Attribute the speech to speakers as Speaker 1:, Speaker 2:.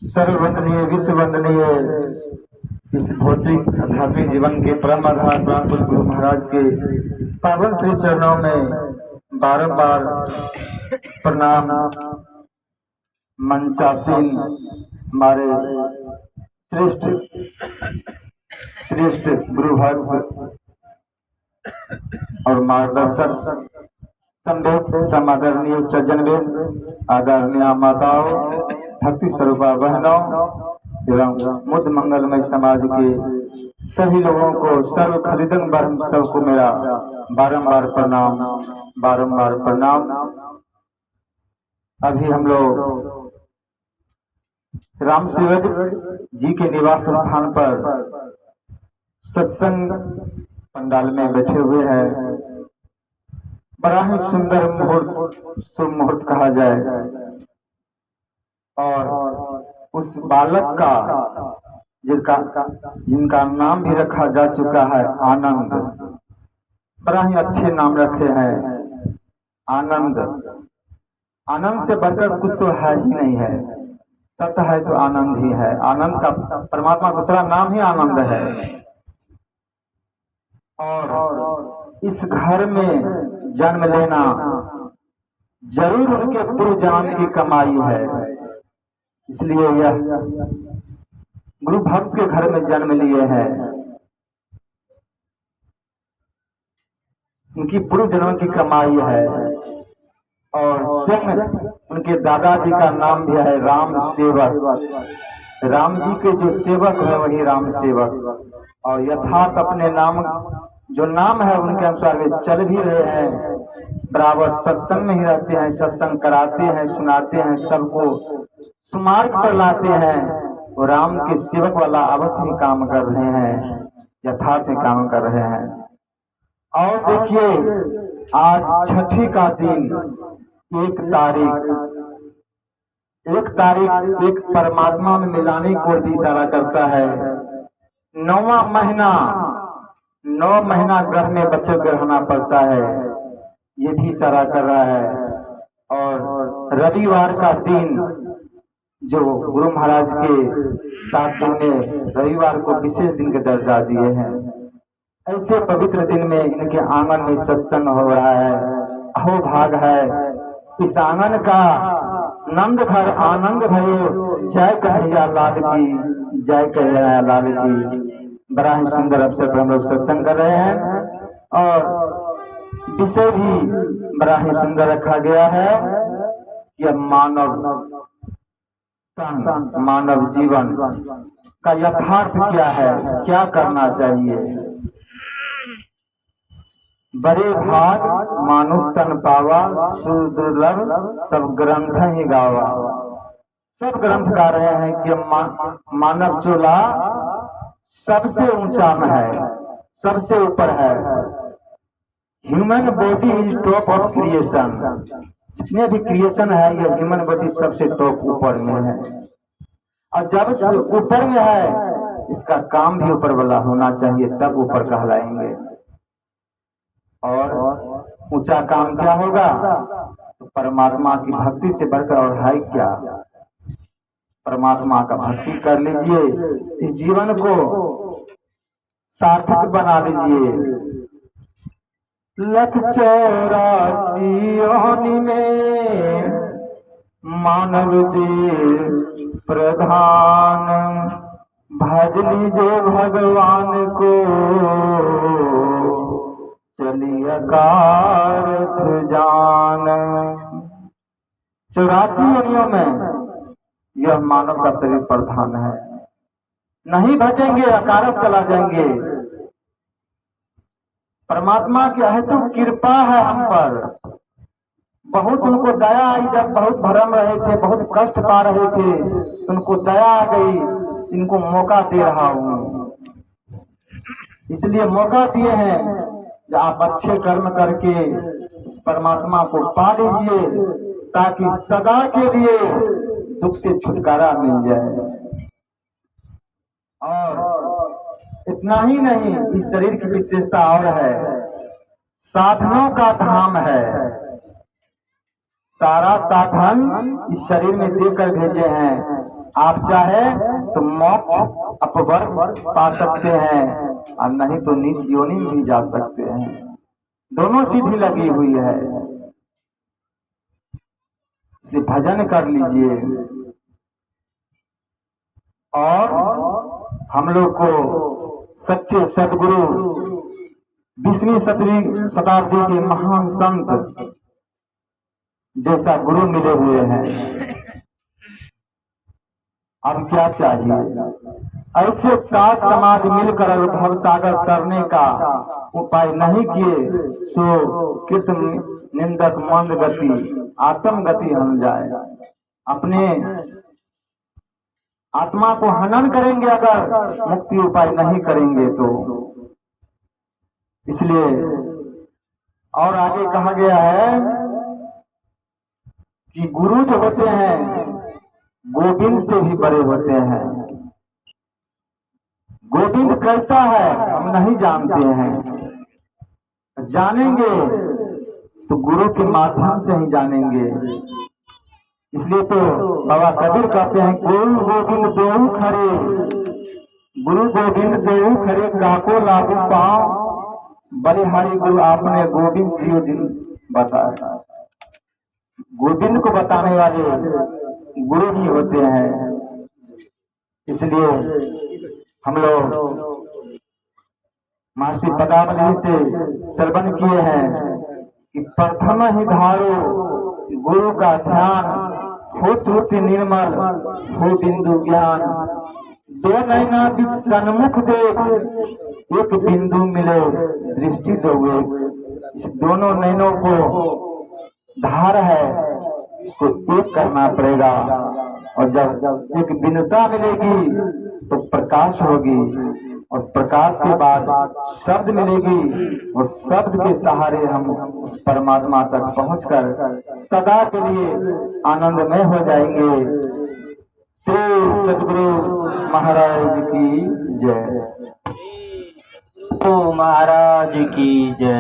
Speaker 1: सर्ववंदनीय विश्व वंदनीय इस भौतिक आध्यात्मिक जीवन के परम आधार प्राण पुरुष गुरु महाराज के पावन श्री चरणों में बारंबार प्रणाम। मंचासीन हमारे श्रेष्ठ गुरु भक्त और मार्गदर्शक संवेद समादरणीय सज्जनवेद आदरणीय माताओं भक्ति स्वरूपा बहनों एवं मुद मंगलमय समाज के सभी लोगों को सर्व खलिदन बरम सबको मेरा बारंबार प्रणाम। अभी हम लोग राम सेवक जी के निवास स्थान पर सत्संग पंडाल में बैठे हुए हैं। बड़ा ही सुंदर शुभ मुहूर्त कहा जाए और उस बालक का जिनका नाम भी रखा जा चुका है आनंद, बड़ा ही अच्छे नाम रखे हैं। आनंद से बढ़कर कुछ तो है ही नहीं है। सत्य है तो आनंद ही है। आनंद का परमात्मा दूसरा नाम ही आनंद है। और इस घर में जन्म लेना जरूर उनके पूर्व जन्म की कमाई है। इसलिए यह गुरु भक्त के घर में जन्म लिए हैं। उनकी पूर्व जन्म की कमाई है। और स्वयं उनके दादाजी का नाम भी है राम सेवक। राम जी के जो सेवक है वही राम सेवक। और यथार्थ अपने नाम जो नाम है उनके अनुसार वे चल भी रहे हैं। बराबर सत्संग में ही रहते हैं, सत्संग कराते हैं, सुनाते हैं, सबको सुमार्ग पर लाते हैं। वो राम के सेवक वाला अवश्य ही काम कर रहे हैं, यथार्थ काम कर रहे हैं। और देखिए आज छठी का दिन, एक तारीख एक परमात्मा में मिलाने को भी इशारा करता है। 9 महीना घर में बच्चे को रहना पड़ता है, ये भी इशारा कर रहा है। और रविवार का दिन जो गुरु महाराज के 7 दिन में रविवार को विशेष दिन के दर्जा दिए हैं। ऐसे पवित्र दिन में इनके आंगन में सत्संग हो रहा है। अहो भाग है इस आंगन का, नंद घर आनंद भयो, जय कन्हैया लाल की, जय कन्हैया लाल की। बड़ा ही सुंदर अवसर पर हम लोग सत्संग कर रहे हैं। और विषय भी बड़ा ही सुंदर रखा गया है। यह मानव जीवन का यथार्थ क्या है, क्या करना चाहिए। बड़े भाग मानुष तन पावा, सुदुर्लभ सब ग्रंथ ही गावा। सब ग्रंथ गा रहे हैं कि मानव चोला सबसे ऊंचा में है, सबसे ऊपर है। Human body is top of creation. जितने भी क्रिएशन है ये ह्यूमन बॉडी सबसे टॉप ऊपर में है। और जब ऊपर में है इसका काम भी ऊपर वाला होना चाहिए, तब ऊपर कहलाएंगे। और ऊंचा काम क्या होगा, तो परमात्मा की भक्ति से बढ़कर और है क्या। परमात्मा का भक्ति कर लीजिए, इस जीवन को सार्थक बना लीजिए। 184 योनि में मानव देव प्रधान, भज लीजिए भगवान को, चलिए कारथ जान। 84 योनियों में यह मानव का शरीर प्रधान है। नहीं भजेंगे अकारथ चला जाएंगे। परमात्मा की अहेतुक कृपा है हम पर। बहुत उनको दया आई, जब बहुत भरम रहे थे, बहुत कष्ट पा रहे थे, उनको दया आ गई। इनको मौका दे रहा हूँ, इसलिए मौका दिए हैं कि आप अच्छे कर्म करके इस परमात्मा को पा लीजिए, ताकि सदा के लिए दुख से छुटकारा मिल जाए। और इतना ही नहीं, इस शरीर की विशेषता और है, साधनों का धाम है। सारा साधन इस शरीर में देकर भेजे हैं। आप चाहे तो मोक्ष अपवर्ग पा सकते हैं और नहीं तो नीच योनि में भी जा सकते हैं। दोनों सीधी लगी हुई है, इसलिए भजन कर लीजिए। और हम लोग को सच्चे सदगुरु 20वीं शताब्दी के महान संत जैसा गुरु मिले हुए हैं। अब क्या चाहिए? ऐसे सात समाज मिलकर अगर भवसागर तरने का उपाय नहीं किए सो कृत निंदक मंद गति आत्म गति हम जाए। अपने आत्मा को हनन करेंगे अगर मुक्ति उपाय नहीं करेंगे तो। इसलिए और आगे कहा गया है कि गुरु जो होते हैं गोविंद से भी बड़े होते हैं। गोविंद कैसा है हम नहीं जानते हैं, जानेंगे तो गुरु के माध्यम से ही जानेंगे। इसलिए तो बाबा कबीर कहते हैं गुरु गोविंद देहु खरे, गुरु गोविंद देहु खरे काको लागू पाओ, बलिहारी गुरु आपने गोविंद प्रियो दिन बताया। गोविंद को बताने वाले गुरु ही होते हैं। इसलिए हम लोग महर्षि पतंजलि से श्रवण किए हैं कि प्रथम ही धारो गुरु का ध्यान, हो श्रुति निर्मल हो बिंदु ज्ञान, दो नैना बीच सन्मुख देख, एक बिंदु मिले दृष्टि दो एक। इस दोनों नैनों को धार है, इसको एक करना पड़ेगा। और जब एक बिंदुता मिलेगी तो प्रकाश होगी, और प्रकाश के बाद शब्द मिलेगी, और शब्द के सहारे हम उस परमात्मा तक पहुंचकर सदा के लिए आनंदमय हो जाएंगे। श्री सद्गुरु महाराज की जय।
Speaker 2: महाराज की जय।